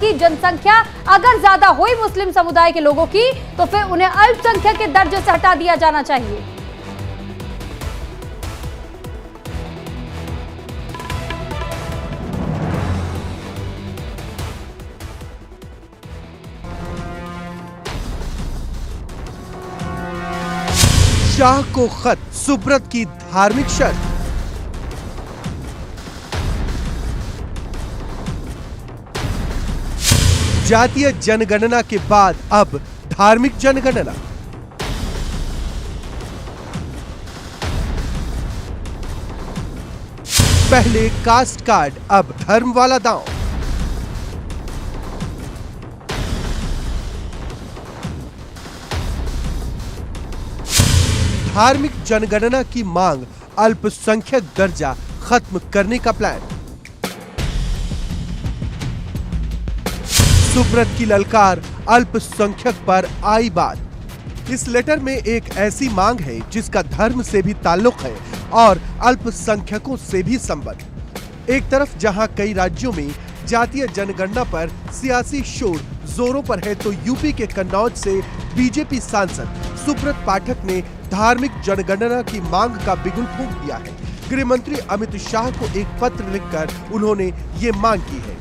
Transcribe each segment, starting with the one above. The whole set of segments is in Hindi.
की जनसंख्या अगर ज्यादा हुई मुस्लिम समुदाय के लोगों की तो फिर उन्हें अल्पसंख्यक के दर्जे से हटा दिया जाना चाहिए। शाह को खत, सुब्रत की धार्मिक शर्त। जातीय जनगणना के बाद अब धार्मिक जनगणना। पहले कास्ट कार्ड, अब धर्म वाला दांव। धार्मिक जनगणना की मांग, अल्पसंख्यक दर्जा खत्म करने का प्लान। सुब्रत की ललकार, अल्पसंख्यक पर आई बात। इस लेटर में एक ऐसी मांग है जिसका धर्म से भी ताल्लुक है और अल्पसंख्यकों से भी संबंध। एक तरफ जहां कई राज्यों में जातीय जनगणना पर सियासी शोर जोरों पर है, तो यूपी के कन्नौज से बीजेपी सांसद सुब्रत पाठक ने धार्मिक जनगणना की मांग का बिगुल फूंक दिया है। गृह मंत्री अमित शाह को एक पत्र लिखकर उन्होंने ये मांग की है।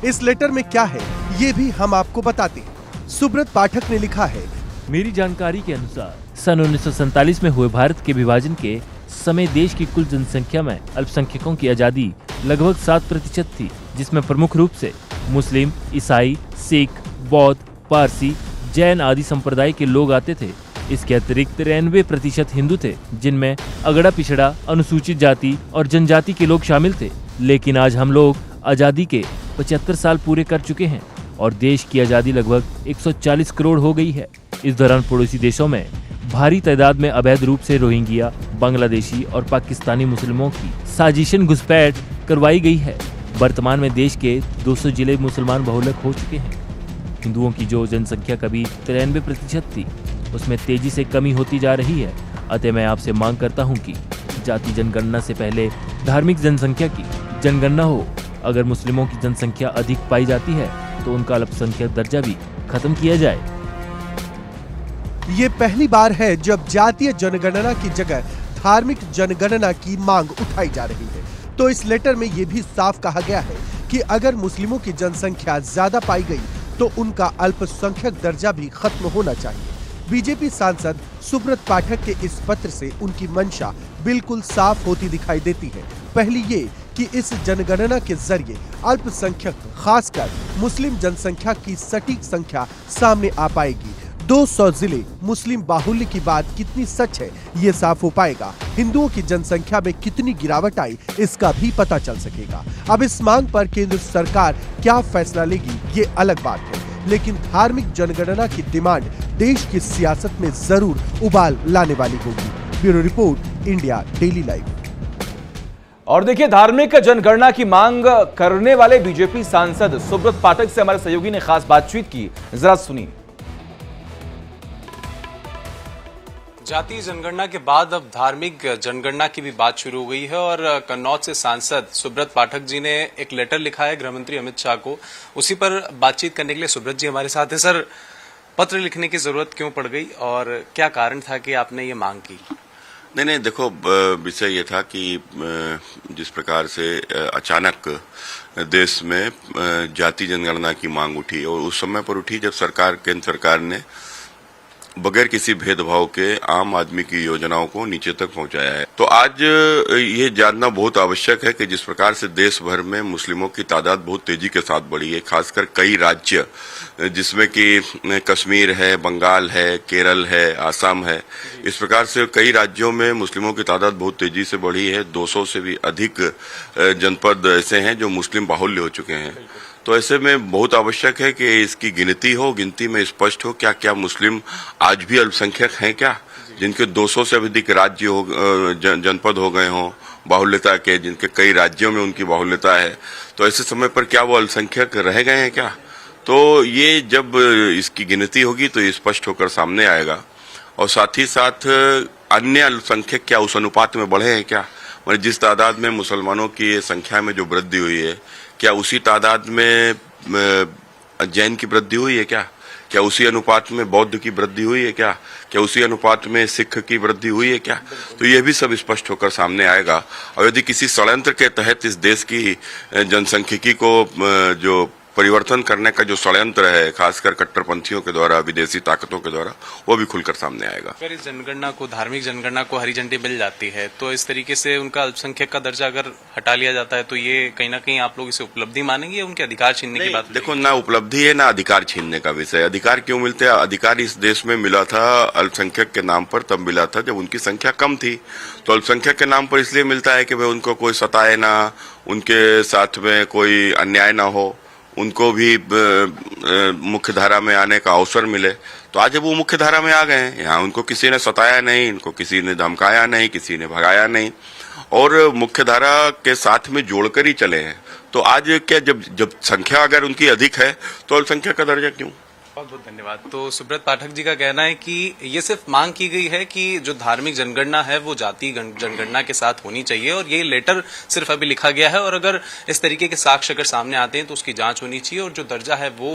इस लेटर में क्या है ये भी हम आपको बताते हैं। सुब्रत पाठक ने लिखा है, मेरी जानकारी के अनुसार सन 1947 में हुए भारत के विभाजन के समय देश की कुल जनसंख्या में अल्पसंख्यकों की आजादी लगभग 7% थी, जिसमें प्रमुख रूप से मुस्लिम, ईसाई, सिख, बौद्ध, पारसी, जैन आदि संप्रदाय के लोग आते थे। इसके अतिरिक्त 93% हिंदू थे, जिनमें अगड़ा पिछड़ा, अनुसूचित जाति और जनजाति के लोग शामिल थे। लेकिन आज हम लोग आजादी के 75 साल पूरे कर चुके हैं और देश की आजादी लगभग 140 करोड़ हो गई है। इस दौरान पड़ोसी देशों में भारी तादाद में अवैध रूप से रोहिंग्या, बांग्लादेशी और पाकिस्तानी मुस्लिमों की साजिशन घुसपैठ करवाई गई है। वर्तमान में देश के 200 जिले मुसलमान बहुलक हो चुके हैं। हिंदुओं की जो जनसंख्या कभी 93% थी, उसमें तेजी से कमी होती जा रही है। अतः मैं आपसे मांग करता हूं कि जाति जनगणना से पहले धार्मिक जनसंख्या की जनगणना हो। अगर मुस्लिमों की जनसंख्या अधिक पाई जाती है तो उनका अल्पसंख्यक दर्जा भी खत्म किया जाए। ये पहली बार है जब जातीय जनगणना की जगह धार्मिक जनगणना की मांग उठाई जा रही है। तो इस लेटर में ये भी साफ कहा गया है कि अगर मुस्लिमों की जनसंख्या ज्यादा पाई गई तो उनका अल्पसंख्यक दर्जा भी खत्म होना चाहिए। बीजेपी सांसद सुब्रत पाठक के इस पत्र से उनकी मंशा बिल्कुल साफ होती दिखाई देती है। पहली ये कि इस जनगणना के जरिए अल्पसंख्यक, खासकर मुस्लिम जनसंख्या की सटीक संख्या सामने आ पाएगी। 200 जिले मुस्लिम बाहुल्य की बात कितनी सच है ये साफ हो पाएगा। हिंदुओं की जनसंख्या में कितनी गिरावट आई इसका भी पता चल सकेगा। अब इस मांग पर केंद्र सरकार क्या फैसला लेगी ये अलग बात है, लेकिन धार्मिक जनगणना की डिमांड देश की सियासत में जरूर उबाल लाने वाली होगी। Bureau report, India daily live. और देखिए, धार्मिक जनगणना की मांग करने वाले बीजेपी सांसद सुब्रत पाठक से हमारे सहयोगी ने खास बातचीत की, जरा सुनिए। जातीय जनगणना के बाद अब धार्मिक जनगणना की भी बात शुरू हो गई है और कन्नौज से सांसद सुब्रत पाठक जी ने एक लेटर लिखा है गृह मंत्री अमित शाह को। उसी पर बातचीत करने के लिए सुब्रत जी हमारे साथ है। सर, पत्र लिखने की जरूरत क्यों पड़ गई और क्या कारण था कि आपने ये मांग की? नहीं, देखो, विषय ये था कि जिस प्रकार से अचानक देश में जाति जनगणना की मांग उठी और उस समय पर उठी जब केंद्र सरकार ने बगैर किसी भेदभाव के आम आदमी की योजनाओं को नीचे तक पहुंचाया है। तो आज ये जानना बहुत आवश्यक है कि जिस प्रकार से देश भर में मुस्लिमों की तादाद बहुत तेजी के साथ बढ़ी है, खासकर कई राज्य जिसमें कि कश्मीर है, बंगाल है, केरल है, आसाम है, इस प्रकार से कई राज्यों में मुस्लिमों की तादाद बहुत तेजी से बढ़ी है। 200 से भी अधिक जनपद ऐसे हैं जो मुस्लिम बाहुल्य हो चुके हैं। तो ऐसे में बहुत आवश्यक है कि इसकी गिनती हो, गिनती में स्पष्ट हो क्या क्या मुस्लिम आज भी अल्पसंख्यक हैं क्या, जिनके 200 से अधिक राज्य हो, जनपद हो गए हों बाहुल्यता के, जिनके कई राज्यों में उनकी बाहुल्यता है। तो ऐसे समय पर क्या वो अल्पसंख्यक रह गए हैं क्या? तो ये जब इसकी गिनती होगी तो ये स्पष्ट होकर सामने आएगा। और साथ ही साथ अन्य अल्पसंख्यक क्या उस अनुपात में बढ़े हैं क्या? मतलब जिस तादाद में मुसलमानों की संख्या में जो वृद्धि हुई है, क्या उसी तादाद में जैन की वृद्धि हुई है क्या उसी अनुपात में बौद्ध की वृद्धि हुई है क्या उसी अनुपात में सिख की वृद्धि हुई है क्या? तो ये भी सब स्पष्ट होकर सामने आएगा। और यदि किसी षड्यंत्र के तहत इस देश की जनसांख्यिकी को जो परिवर्तन करने का जो षड्यंत्र है, खासकर कट्टरपंथियों के द्वारा, विदेशी ताकतों के द्वारा, वो भी खुलकर सामने आएगा। अगर इस जनगणना को, धार्मिक जनगणना को हरी झंडी मिल जाती है तो इस तरीके से उनका अल्पसंख्यक का दर्जा अगर हटा लिया जाता है तो ये कहीं ना कहीं आप लोग इसे उपलब्धि मानेंगे या उनके अधिकार छीनने की बात? देखो, ना उपलब्धि है ना अधिकार छीनने का विषय। अधिकार क्यों मिलते हैं? अधिकार इस देश में मिला था अल्पसंख्यक के नाम पर तब मिला था जब उनकी संख्या कम थी। तो अल्पसंख्यक के नाम पर इसलिए मिलता है कि भाई उनको कोई सताए ना, उनके साथ में कोई अन्याय ना हो, उनको भी मुख्य धारा में आने का अवसर मिले। तो आज जब वो मुख्य धारा में आ गए हैं, यहाँ उनको किसी ने सताया नहीं, इनको किसी ने धमकाया नहीं, किसी ने भगाया नहीं, और मुख्य धारा के साथ में जोड़कर ही चले हैं। तो आज क्या, जब संख्या अगर उनकी अधिक है तो अल्पसंख्यक का दर्जा क्यों? बहुत बहुत धन्यवाद। तो सुब्रत पाठक जी का कहना है कि ये सिर्फ मांग की गई है कि जो धार्मिक जनगणना है वो जाति जनगणना के साथ होनी चाहिए, और ये लेटर सिर्फ अभी लिखा गया है, और अगर इस तरीके के साक्ष्य अगर सामने आते हैं तो उसकी जांच होनी चाहिए, और जो दर्जा है वो